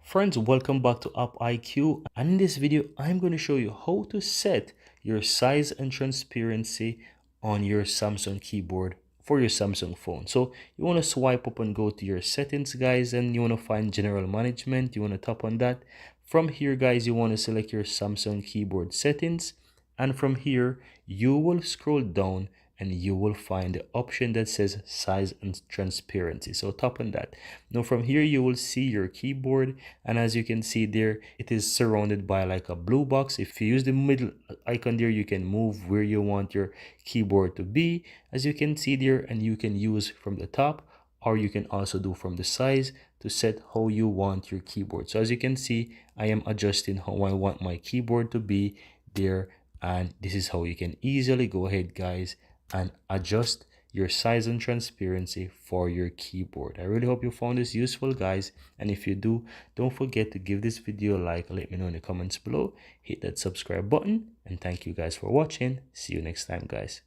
Friends, welcome back to AppIQ, and in this video I'm going to show you how to set your size and transparency on your Samsung keyboard for your Samsung phone. So you want to swipe up and go to your settings, guys, and you want to find general management. You want to tap on that. From here, guys, you want to select your Samsung keyboard settings, and from here you will scroll down and you will find the option that says size and transparency. So tap on that. Now from here you will see your keyboard, and as you can see there, it is surrounded by like a blue box. If you use the middle icon there, you can move where you want your keyboard to be, as you can see there, and you can use from the top, or you can also do from the size to set how you want your keyboard. So as you can see, I am adjusting how I want my keyboard to be there, and this is how you can easily go ahead, guys, and adjust your size and transparency for your keyboard. I really hope you found this useful, guys, and if you do, don't forget to give this video a like. Let me know in the comments below. Hit that subscribe button, and thank you guys for watching. See you next time, guys.